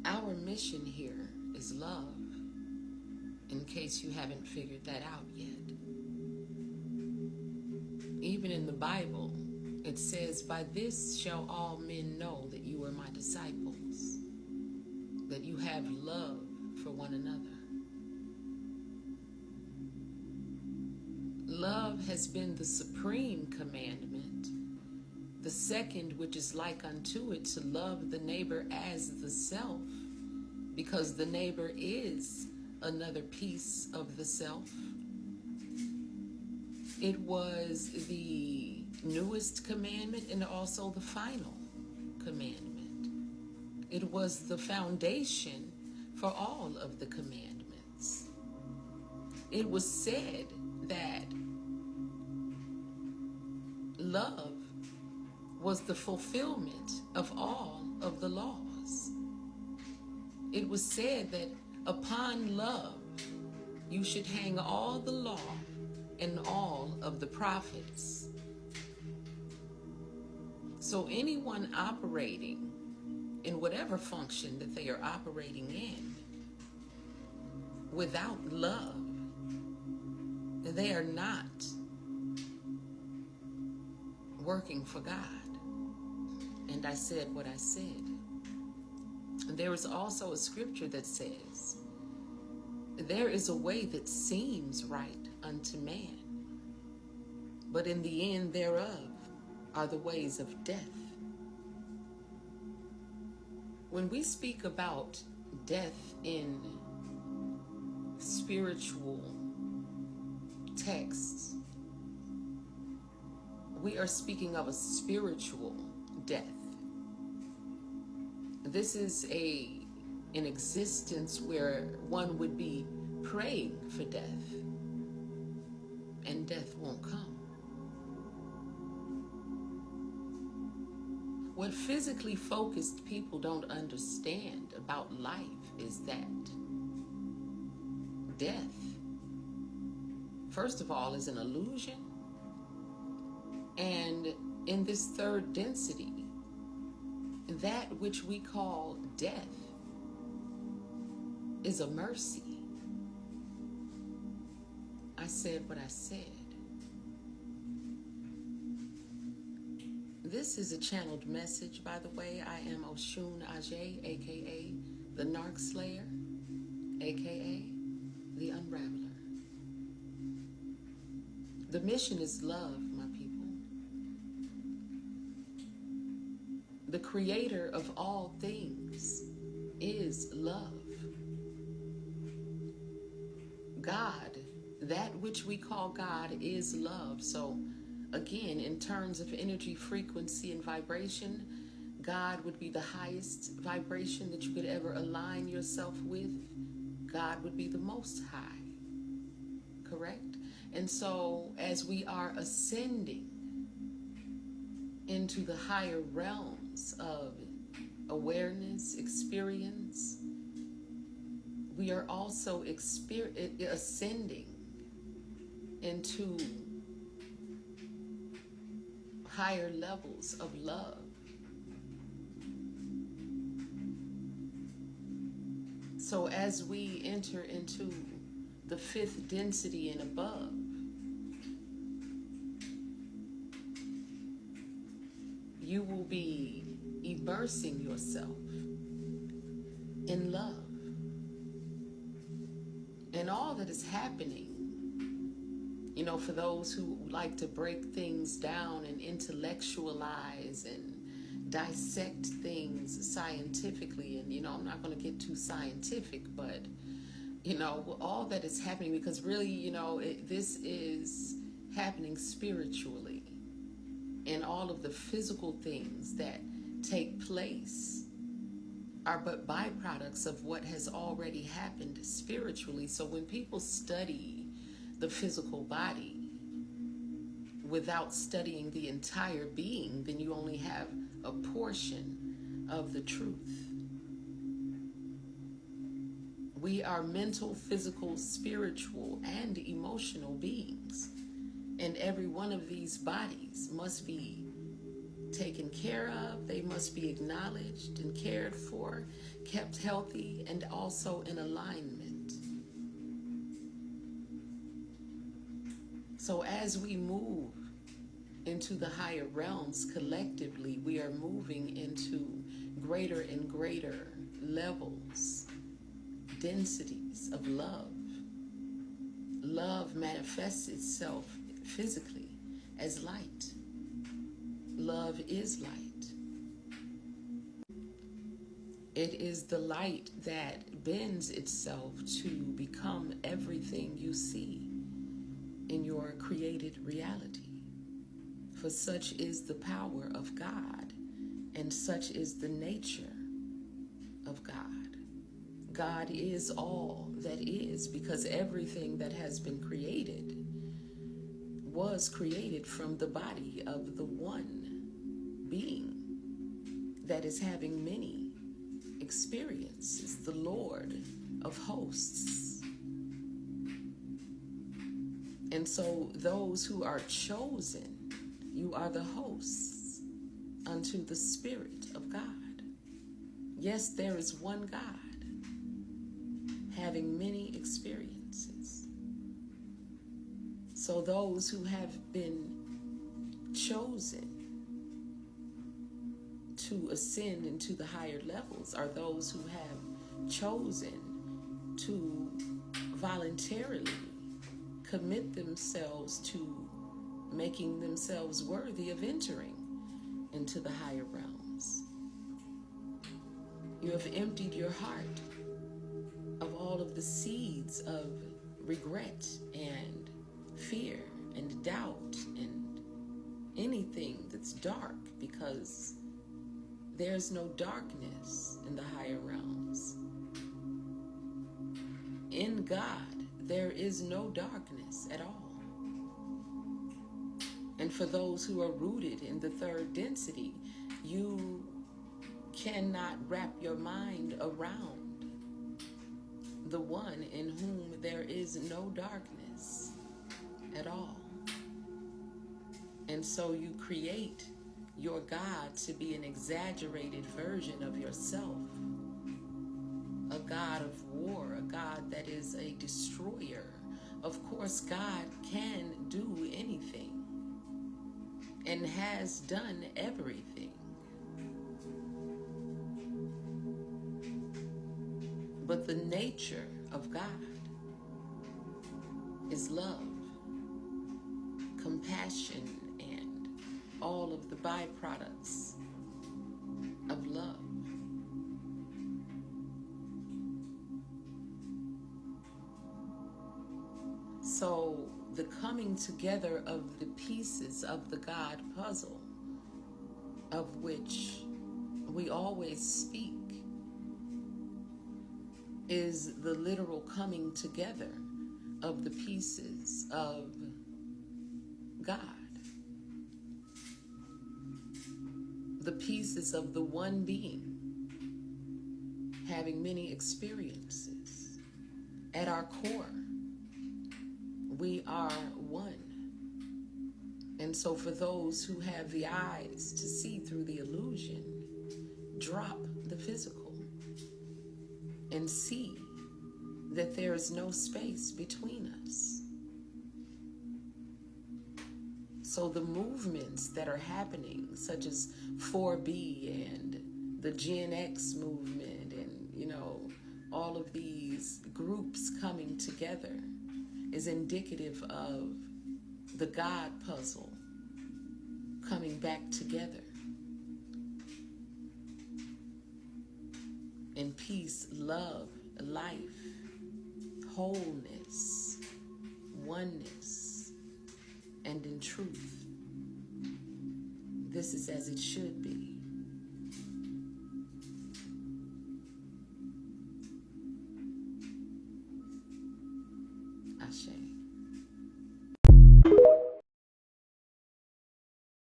Our mission here is love, in case you haven't figured that out yet. Even in the Bible, it says, "By this shall all men know that you are my disciples, that you have love for one another." Love has been the supreme commandment. The second, which is like unto it, to love the neighbor as the self, because the neighbor is another piece of the self. It was the newest commandment and also the final commandment. It was the foundation for all of the commandments. It was said that love was the fulfillment of all of the laws. It was said that upon love you should hang all the law and all of the prophets. So anyone operating in whatever function that they are operating in without love, they are not working for God. And I said what I said. There is also a scripture that says, "There is a way that seems right unto man, but in the end thereof are the ways of death." When we speak about death in spiritual texts, we are speaking of a spiritual death. This is an existence where one would be praying for death, and death won't come. What physically focused people don't understand about life is that death, first of all, is an illusion. And in this third density, that which we call death is a mercy. I said what I said. This is a channeled message, by the way. I am Oshun Aje, aka the Narc Slayer, aka the UnRaveler. The mission is love, my people. The creator of all things is love. God, that which we call God, is love. So again, in terms of energy, frequency, and vibration, God would be the highest vibration that you could ever align yourself with. God would be the most high, correct? And so as we are ascending into the higher realms of awareness, experience, we are also ascending into higher levels of love. So as we enter into the fifth density and above, you will be immersing yourself in love. And all that is happening, you know, for those who like to break things down and intellectualize and dissect things scientifically, and, you know, I'm not going to get too scientific, but, you know, all that is happening, because really, you know, this is happening spiritually. And all of the physical things that take place are but byproducts of what has already happened spiritually. So when people study the physical body without studying the entire being, then you only have a portion of the truth. We are mental, physical, spiritual, and emotional beings. And every one of these bodies must be taken care of. They must be acknowledged and cared for, kept healthy, and also in alignment. So as we move into the higher realms collectively, we are moving into greater and greater levels, densities of love. Love manifests itself physically as light. Love is light. It is the light that bends itself to become everything you see in your created reality. For such is the power of God, and such is the nature of God. God is all that is, because everything that has been created was created from the body of the one being that is having many experiences, the Lord of hosts. And so those who are chosen, you are the hosts unto the Spirit of God. Yes, there is one God having many experiences. So those who have been chosen to ascend into the higher levels are those who have chosen to voluntarily commit themselves to making themselves worthy of entering into the higher realms. You have emptied your heart of all of the seeds of regret and fear and doubt and anything that's dark, because there's no darkness in the higher realms. In God, there is no darkness at all. And for those who are rooted in the third density, you cannot wrap your mind around the one in whom there is no darkness at all. And so you create your God to be an exaggerated version of yourself, a God of war, a God that is a destroyer. Of course, God can do anything and has done everything. But the nature of God is love, compassion, and all of the byproducts of love. So the coming together of the pieces of the God puzzle, of which we always speak, is the literal coming together of the pieces of God. The pieces of the one being having many experiences. At our core, we are one. And so for those who have the eyes to see through the illusion, drop the physical and see that there is no space between us. So the movements that are happening, such as 4B and the Gen X movement, and all of these groups coming together, is indicative of the God puzzle coming back together in peace, love, life, wholeness, oneness, and in truth. This is as it should be. Ashe.